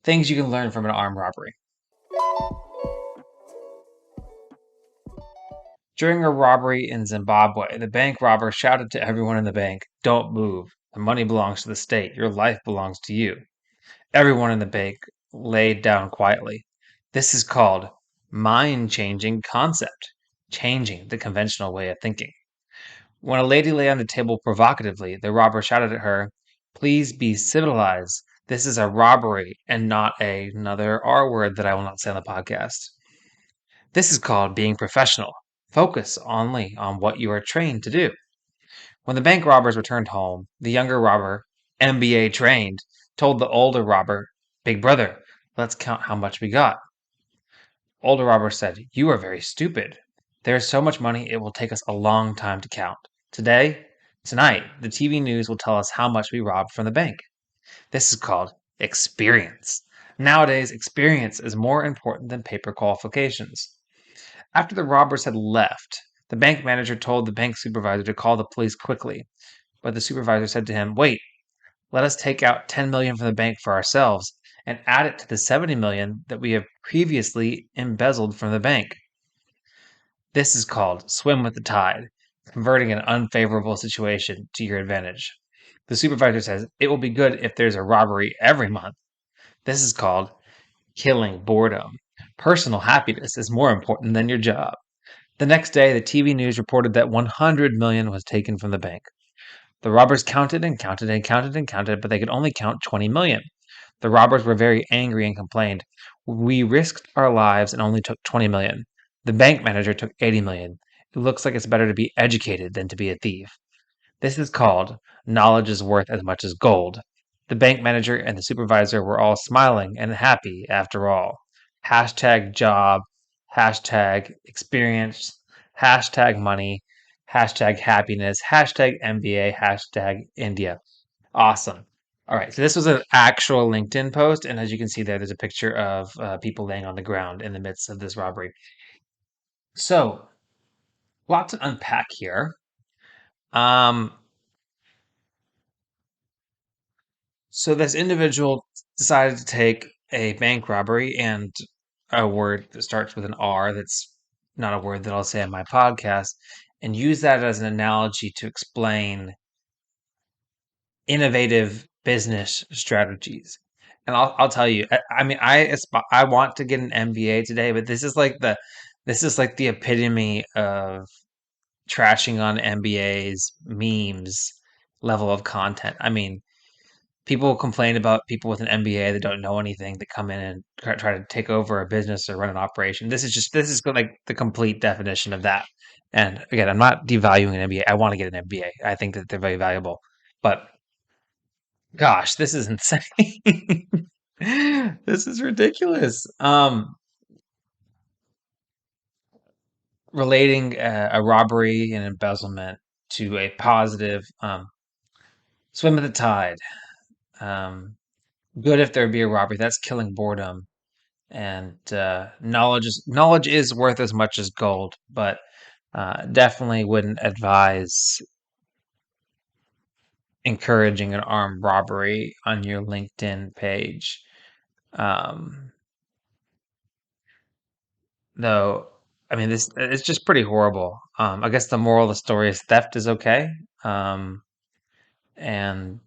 Things you can learn from an armed robbery. During a robbery in Zimbabwe, the bank robber shouted to everyone in the bank, "Don't move. The money belongs to the state. Your life belongs to you." Everyone in the bank laid down quietly. This is called mind-changing concept, changing the conventional way of thinking. When a lady lay on the table provocatively, the robber shouted at her, "Please be civilized. This is a robbery and not another R word that I will not say on the podcast." This is called being professional. Focus only on what you are trained to do. When the bank robbers returned home, the younger robber, MBA trained, told the older robber, "Big brother, let's count how much we got." Older robber said, "You are very stupid. There is so much money it will take us a long time to count. Tonight, the TV news will tell us how much we robbed from the bank." This is called experience. Nowadays, experience is more important than paper qualifications. After the robbers had left, the bank manager told the bank supervisor to call the police quickly. But the supervisor said to him, "Wait, let us take out 10 million from the bank for ourselves and add it to the 70 million that we have previously embezzled from the bank." This is called swim with the tide, converting an unfavorable situation to your advantage. The supervisor says, "It will be good if there's a robbery every month." This is called killing boredom. Personal happiness is more important than your job. The next day, the TV news reported that 100 million was taken from the bank. The robbers counted and counted and counted and counted, but they could only count 20 million. The robbers were very angry and complained, "We risked our lives and only took 20 million. The bank manager took 80 million. It looks like it's better to be educated than to be a thief." This is called knowledge is worth as much as gold. The bank manager and the supervisor were all smiling and happy after all. Hashtag job, hashtag experience, hashtag money, hashtag happiness, hashtag MBA, hashtag India. Awesome. All right, so this was an actual LinkedIn post, and as you can see there's a picture of people laying on the ground in the midst of this robbery. So, lots to unpack here. So this individual decided to take a bank robbery and a word that starts with an R that's not a word that I'll say on my podcast, and use that as an analogy to explain innovative business strategies. And I'll tell you, I mean, I want to get an MBA today, but this is like the epitome of trashing on MBAs, memes level of content. I mean, people complain about people with an MBA that don't know anything that come in and try to take over a business or run an operation. This is like the complete definition of that. And again, I'm not devaluing an MBA. I want to get an MBA. I think that they're very valuable. But gosh, this is insane. This is ridiculous. Relating a robbery and embezzlement to a positive swim with the tide. Good if there be a robbery. That's killing boredom. And knowledge is worth as much as gold, but definitely wouldn't advise encouraging an armed robbery on your LinkedIn page. Though, I mean, this it's just pretty horrible. I guess the moral of the story is theft is okay. And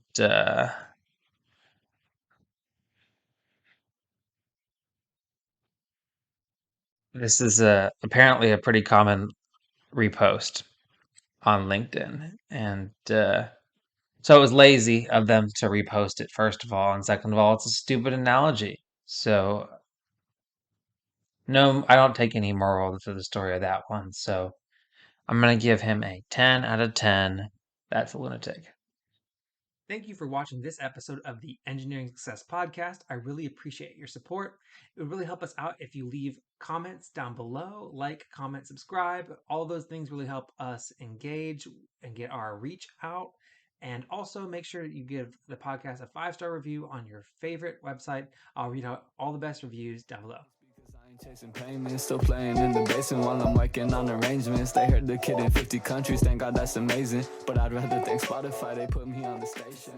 this is apparently a pretty common repost on LinkedIn, and so it was lazy of them to repost it, first of all, and second of all, it's a stupid analogy. So no, I don't take any moral to the story of that one. So I'm gonna give him a 10 out of 10. That's a lunatic. Thank you for watching this episode of the Engineering Success Podcast. I really appreciate your support. It would really help us out if you leave comments down below, like, comment, subscribe. All those things really help us engage and get our reach out. And also make sure you give the podcast a 5-star review on your favorite website. I'll read out all the best reviews down below. Chasing payments, still playing in the basement while I'm working on arrangements. They heard the kid in 50 countries, thank God that's amazing. But I'd rather thank Spotify, they put me on the station.